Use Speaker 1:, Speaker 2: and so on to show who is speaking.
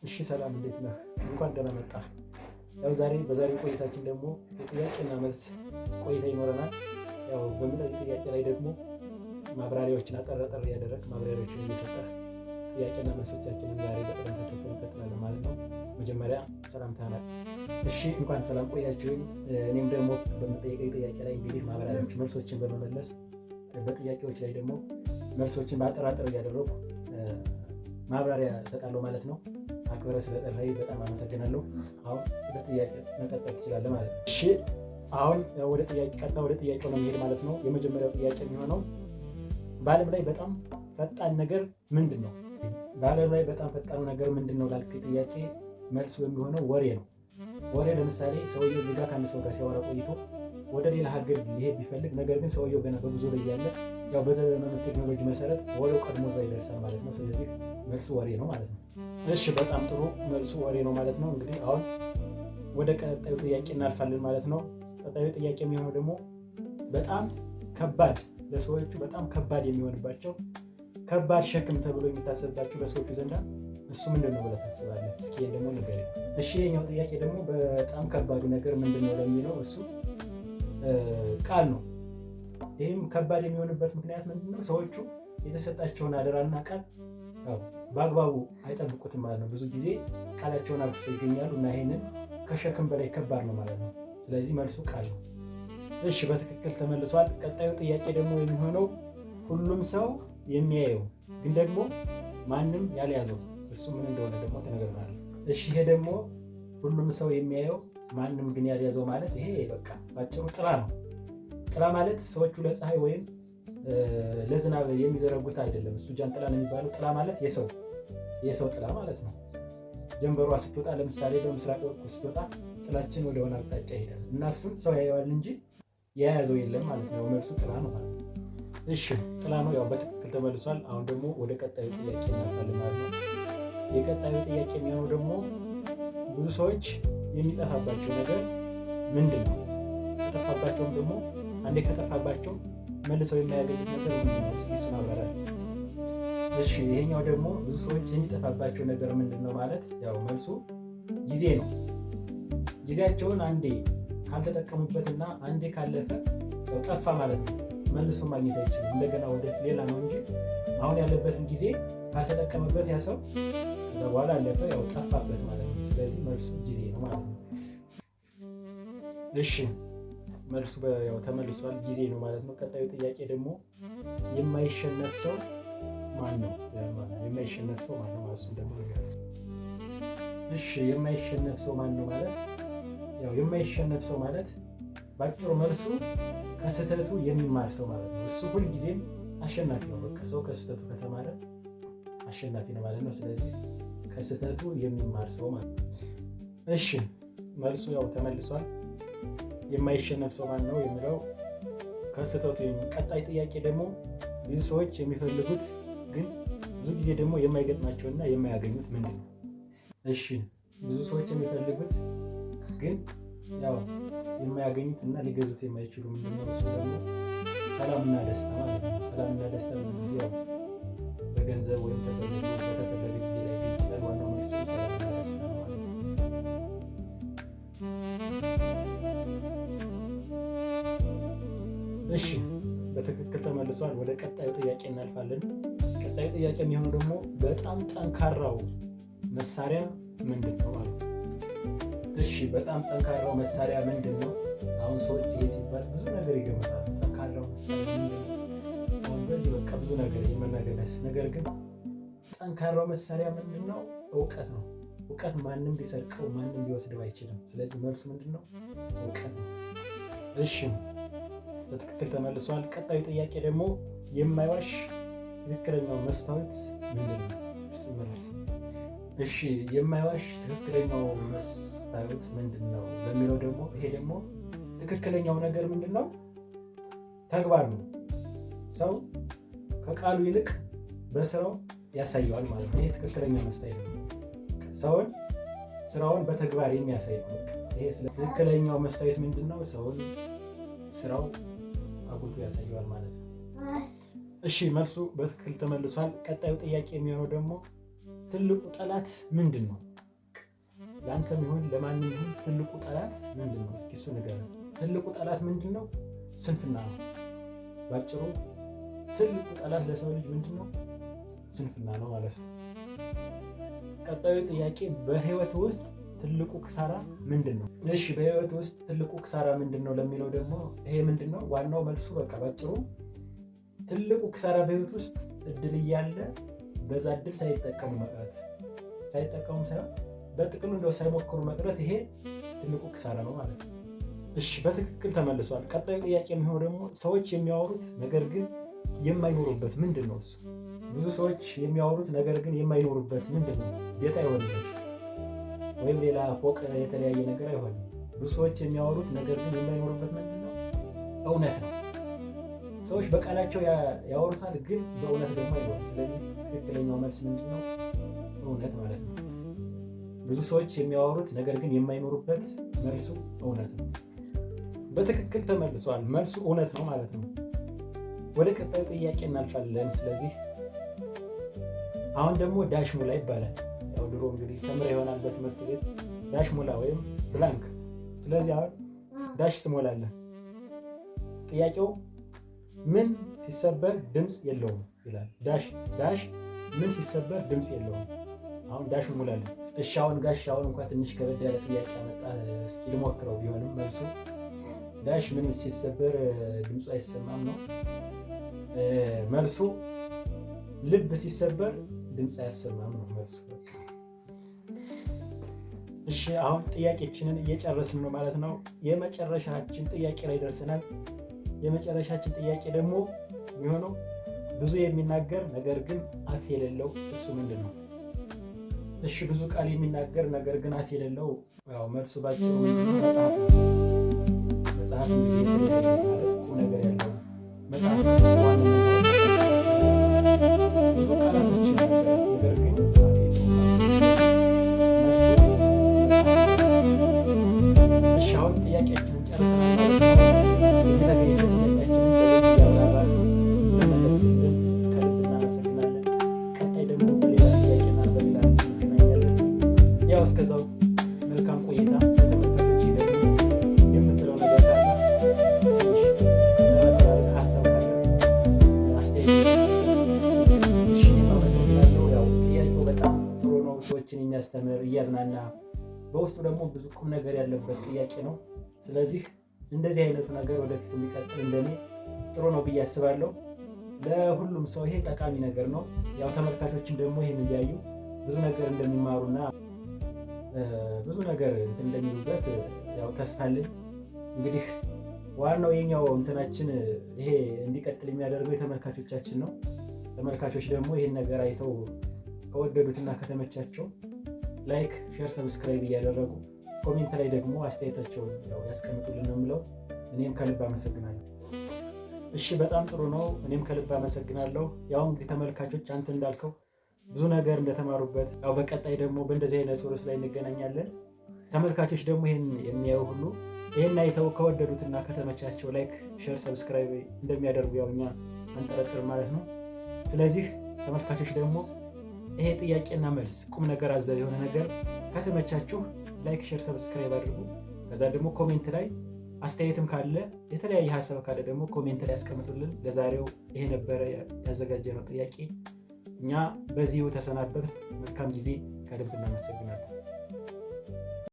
Speaker 1: እሺ ሰላም እንዴት ነህ? እንኳን ደህና መጣህ። ያው በዛሬው ቆይታችን ደግሞ የጥያቄና መልስ ቆይታ ይኖረናል። ያው በምጠይቅ ጥያቄ ላይ ደግሞ ማብራሪያዎችን አጠር ያደረግ ማብራሪያዎችን እየሰጠህ ጥያቄና መልሶቻችንን ዛሬ በቅደም ተከተል እንቀጥላለን ማለት ነው። መጀመሪያ ሰላምታ። እሺ እንኳን ሰላም ቆያችሁኝ። እኔም ደግሞ በምጠይቀኝ ጥያቄ ላይ እንግዲህ ማብራሪያዎች መልሶችን በመመለስ በጥያቄዎች ላይ ደግሞ መልሶችን በአጠር እያደረጉ ማብራሪያ እሰጣለሁ ማለት ነው። አክብረህ ስለጠራኸኝ በጣም አመሰግናለሁ። አሁን ወደ ጥያቄ መቀጠል ትችላለህ ማለት ነው። እሺ አሁን ወደ ጥያቄው ነው የሚሄድ ማለት ነው። የመጀመሪያው ጥያቄ የሚሆነው በዓለም ላይ በጣም ፈጣን ነገር ምንድን ነው? በዓለም ላይ በጣም ፈጣኑ ነገር ምንድን ነው ላልክ ጥያቄ መልሱ የሚሆነው ወሬ ነው። ወሬ ለምሳሌ ሰውየው እዚህ ጋር ከአንድ ሰው ጋር ሲያወራ ቆይቶ ወደ ሌላ ሀገር ሊሄድ ቢፈልግ ነገር ግን ሰውየው ገና በጉዞ ላይ ያለ ያው በዘመኑ ቴክኖሎጂ መሰረት ወሬው ቀድሞ እዛ ይደርሳል ማለት ነው። ስለዚህ መልሱ ወሬ ነው ማለት ነው። እሺ በጣም ጥሩ፣ መልሱ ወሬ ነው ማለት ነው። እንግዲህ አሁን ወደ ቀጣዩ ጥያቄ እናልፋለን ማለት ነው። ቀጣዩ ጥያቄ የሚሆነው ደግሞ በጣም ከባድ ለሰዎቹ በጣም ከባድ የሚሆንባቸው ከባድ ሸክም ተብሎ የሚታሰብባቸው በሰዎቹ ዘንዳ እሱ ምንድን ነው ብለህ ታስባለህ? እስኪ ደግሞ ንገረኝ። እሺ የኛው ጥያቄ ደግሞ በጣም ከባዱ ነገር ምንድን ነው ለሚለው እሱ ቃል ነው። ይህም ከባድ የሚሆንበት ምክንያት ምንድን ነው? ሰዎቹ የተሰጣቸውን አደራና ቃል በአግባቡ አይጠብቁትም ማለት ነው። ብዙ ጊዜ ቃላቸውን አፍርሰው ይገኛሉ እና ይሄንን ከሸክም በላይ ከባድ ነው ማለት ነው። ስለዚህ መልሱ ቃል ነው። እሺ በትክክል ተመልሷል። ቀጣዩ ጥያቄ ደግሞ የሚሆነው ሁሉም ሰው የሚያየው ግን ደግሞ ማንም ያልያዘው እሱ ምን እንደሆነ ደግሞ ተነግረናል። እሺ ይሄ ደግሞ ሁሉም ሰው የሚያየው ማንም ግን ያልያዘው ማለት ይሄ በቃ ባጭሩ ጥላ ነው። ጥላ ማለት ሰዎቹ ለፀሐይ ወይም ለዝናብ የሚዘረጉት አይደለም። እሱ ጃንጥላ ነው የሚባለው። ጥላ ማለት የሰው ጥላ ማለት ነው። ጀንበሯ ስትወጣ ለምሳሌ በምስራቅ በኩል ስትወጣ ጥላችን ወደ ሆነ አቅጣጫ ይሄዳል እና እሱን ሰው ያየዋል እንጂ የያዘው የለም ማለት ነው። መልሱ ጥላ ነው ማለት ነው። እሺ ጥላ ነው፣ ያው በትክክል ተመልሷል። አሁን ደግሞ ወደ ቀጣዩ ጥያቄ እናልፋለን ማለት ነው። የቀጣዩ ጥያቄ የሚሆነው ደግሞ ብዙ ሰዎች የሚጠፋባቸው ነገር ምንድን ነው? ከጠፋባቸውም ደግሞ አንዴ ከጠፋባቸው መልሰው የማያገኙት ነገር ምንድን ነው? እሱን አብራራ። እሺ ይሄኛው ደግሞ ብዙ ሰዎች የሚጠፋባቸው ነገር ምንድን ነው ማለት ያው መልሱ ጊዜ ነው። ጊዜያቸውን አንዴ ካልተጠቀሙበትና አንዴ ካለፈ ያው ጠፋ ማለት ነው። መልሶ ማግኘት አይችልም። እንደገና ወደ ሌላ ነው እንጂ አሁን ያለበትን ጊዜ ካልተጠቀመበት ያ ሰው ከዛ በኋላ አለፈ፣ ያው ጠፋበት ማለት ነው። ስለዚህ መልሱ ጊዜ ነው ማለት ነው። እሺ መልሱ ያው ተመልሷል፣ ጊዜ ነው ማለት ነው። ቀጣዩ ጥያቄ ደግሞ የማይሸነፍ ሰው ማን ነው? የማይሸነፍ ሰው ማን ነው ማለት ነው ደግሞ። እሺ የማይሸነፍ ሰው ማን ነው ማለት ያው የማይሸነፍ ሰው ማለት ባጭሩ መልሱ ከስህተቱ የሚማር ሰው ማለት ነው። እሱ ሁልጊዜም አሸናፊ ነው። በቃ ሰው ከስህተቱ ከተማረ አሸናፊ ነው ማለት ነው። ስለዚህ ከስህተቱ የሚማር ሰው ማለት ነው። እሺ መልሱ ያው ተመልሷል። የማይሸነፍ ሰው ማን ነው የሚለው ከስህተቱ ቀጣይ ጥያቄ ደግሞ ብዙ ሰዎች የሚፈልጉት ግን ብዙ ጊዜ ደግሞ የማይገጥማቸውና የማያገኙት ምንድን ነው? እሺ ብዙ ሰዎች የሚፈልጉት ግን ያው የማያገኙት እና ሊገዙት የማይችሉ ምንድን ነው? እሱ ደግሞ ሰላምና ደስታ ማለት ነው። ሰላምና ደስታ ብዙ ጊዜ ያው በገንዘብ ወይም በተፈለገ ጊዜ ላይ ይችላል። ዋናው መልሱ ሰላምና ደስታ ነው ማለት ነው። እሺ በትክክል ተመልሷል። ወደ ቀጣዩ ጥያቄ እናልፋለን። ቀጣዩ ጥያቄ የሚሆነው ደግሞ በጣም ጠንካራው መሳሪያ ምንድን ነው ማለት ነው። እሺ በጣም ጠንካራው መሳሪያ ምንድን ነው? አሁን ሰዎች ይሄ ሲባል ብዙ ነገር ይገምታሉ። ጠንካራው መሳሪያ ምንድን ነው? አሁን በዚህ በቃ ብዙ ነገር የመናገርስ ነገር ግን ጠንካራው መሳሪያ ምንድን ነው? እውቀት ነው። እውቀት ማንም ሊሰርቀው ማንም ሊወስደው አይችልም። ስለዚህ መልሱ ምንድን ነው? እውቀት ነው። እሺ በትክክል ተመልሷል። ቀጣዩ ጥያቄ ደግሞ የማይዋሽ ትክክለኛው መስታወት ምንድን ነው? እሱ መልስ። እሺ የማይዋሽ ትክክለኛው መስታወት ምንድን ነው ለሚለው ደግሞ ይሄ ደግሞ ትክክለኛው ነገር ምንድን ነው? ተግባር ነው። ሰው ከቃሉ ይልቅ በስራው ያሳየዋል ማለት ነው። ይሄ ትክክለኛ መስታወት ነው። ሰውን ስራውን በተግባር የሚያሳይ ነው። ይሄ ስለ ትክክለኛው መስታወት ምንድን ነው? ሰውን ስራው አጉልቶ ያሳየዋል ማለት ነው። እሺ መልሱ በትክክል ተመልሷል። ቀጣዩ ጥያቄ የሚሆነው ደግሞ ትልቁ ጠላት ምንድን ነው? ለአንተም ይሁን ለማንም ይሁን ትልቁ ጠላት ምንድን ነው? እስኪ እሱ ንገረን። ትልቁ ጠላት ምንድን ነው? ስንፍና ነው። ባጭሩ ትልቁ ጠላት ለሰው ልጅ ምንድን ነው? ስንፍና ነው ማለት ነው። ቀጣዩ ጥያቄ በህይወት ውስጥ ትልቁ ክሳራ ምንድን ነው? እሺ በህይወት ውስጥ ትልቁ ክሳራ ምንድን ነው ለሚለው ደግሞ ይሄ ምንድን ነው? ዋናው መልሱ በቃ ባጭሩ ትልቁ ክሳራ በህይወት ውስጥ እድል እያለ በዛ እድል ሳይጠቀሙ መቅረት፣ ሳይጠቀሙ ሳይሆን በጥቅሉ እንደው ሳይሞክሩ መቅረት፣ ይሄ ትልቁ ክሳራ ነው ማለት ነው። እሺ በትክክል ተመልሷል። ቀጣዩ ጥያቄ የሚሆነው ደግሞ ሰዎች የሚያወሩት ነገር ግን የማይኖሩበት ምንድን ነው? እሱ ብዙ ሰዎች የሚያወሩት ነገር ግን የማይኖሩበት ምንድን ነው? ቤት አይሆንም ወይም ሌላ ፎቅ የተለያየ ነገር አይሆንም። ብዙ ሰዎች የሚያወሩት ነገር ግን የማይኖሩበት ምንድን ነው? እውነት ነው። ሰዎች በቃላቸው ያወሩታል ግን በእውነት ደግሞ አይኖሩም። ስለዚህ ትክክለኛው መልስ ምንድን ነው? እውነት ማለት ነው። ብዙ ሰዎች የሚያወሩት ነገር ግን የማይኖሩበት መልሱ እውነት ነው። በትክክል ተመልሷል። መልሱ እውነት ነው ማለት ነው። ወደ ቀጣዩ ጥያቄ እናልፋለን። ስለዚህ አሁን ደግሞ ዳሽ ሙላ ይባላል። ያው ድሮ እንግዲህ ተምረህ ይሆናል በትምህርት ቤት ዳሽ ሙላ ወይም ብላንክ። ስለዚህ አሁን ዳሽ ትሞላለህ። ጥያቄው ምን ሲሰበር ድምፅ የለውም ይላል። ዳሽ ምን ሲሰበር ድምፅ የለውም። አሁን ዳሽ ሙላለን። እሺ አሁን ጋሽ አሁን እንኳን ትንሽ ከበድ ያለ ጥያቄ አመጣ። እስኪ ልሞክረው። ቢሆንም መልሱ ዳሽ ምን ሲሰበር ድምፁ አይሰማም ነው። መልሱ ልብ ሲሰበር ድምፅ አያሰማም ነው መልሱ። እሺ አሁን ጥያቄችንን እየጨረስን ነው ማለት ነው። የመጨረሻችን ጥያቄ ላይ ደርሰናል። የመጨረሻችን ጥያቄ ደግሞ የሚሆነው ብዙ የሚናገር ነገር ግን አፍ የሌለው እሱ ምንድን ነው? እሺ ብዙ ቃል የሚናገር ነገር ግን አፍ የሌለው ያው መልሱ ባጭሩ መጽሐፍ ነው። መጽሐፍ እንግዲህ ማለት ቁም ነገር ያለው መጽሐፍ ነው። ብዙ ቃላቶች ነገር ግን አፍ የሌለው እሺ አሁን ጥያቄያችንን ጨርሰናል። እስከዛው መልካም ቆይታ። ተመልካቾች የምትለው ነገር ሀሳብ አመሰግናለሁ። ያው ጥያቄው በጣም ጥሩ ነው። ሰዎችን የሚያስተምር እያዝናና በውስጡ ደግሞ ብዙ ቁም ነገር ያለበት ጥያቄ ነው። ስለዚህ እንደዚህ አይነቱ ነገር ወደፊት የሚቀጥል እንደኔ ጥሩ ነው ብዬ አስባለሁ። ለሁሉም ሰው ይሄ ጠቃሚ ነገር ነው። ያው ተመልካቾችን ደግሞ ይህን እያዩ ብዙ ነገር እንደሚማሩና ብዙ ነገር እንደሚሉበት ያው ተስፋ አለኝ። እንግዲህ ዋናው የኛው እንትናችን ይሄ እንዲቀጥል የሚያደርገው የተመልካቾቻችን ነው። ተመልካቾች ደግሞ ይህን ነገር አይተው ከወደዱትና ከተመቻቸው ላይክ፣ ሼር፣ ሰብስክራይብ እያደረጉ ኮሜንት ላይ ደግሞ አስተያየታቸውን ያው ያስቀምጡልን ነው የምለው። እኔም ከልብ አመሰግናለሁ። እሺ በጣም ጥሩ ነው። እኔም ከልብ አመሰግናለሁ። ያው እንግዲህ ተመልካቾች አንተ እንዳልከው ብዙ ነገር እንደተማሩበት ያው በቀጣይ ደግሞ በእንደዚህ አይነት ርዕስ ላይ እንገናኛለን። ተመልካቾች ደግሞ ይህን የሚያዩ ሁሉ ይህን አይተው ከወደዱትና ከተመቻቸው ላይክ፣ ሼር፣ ሰብስክራይብ እንደሚያደርጉ ያው እኛ አንጠረጥር ማለት ነው። ስለዚህ ተመልካቾች ደግሞ ይሄ ጥያቄና መልስ ቁም ነገር አዘል የሆነ ነገር ከተመቻችሁ ላይክ፣ ሼር፣ ሰብስክራይብ አድርጉ። ከዛ ደግሞ ኮሜንት ላይ አስተያየትም ካለ የተለያየ ሀሳብ ካለ ደግሞ ኮሜንት ላይ ያስቀምጡልን። ለዛሬው ይሄ ነበረ ያዘጋጀነው ጥያቄ። እኛ በዚሁ ተሰናበት። መልካም ጊዜ። ከልብ እናመሰግናለን።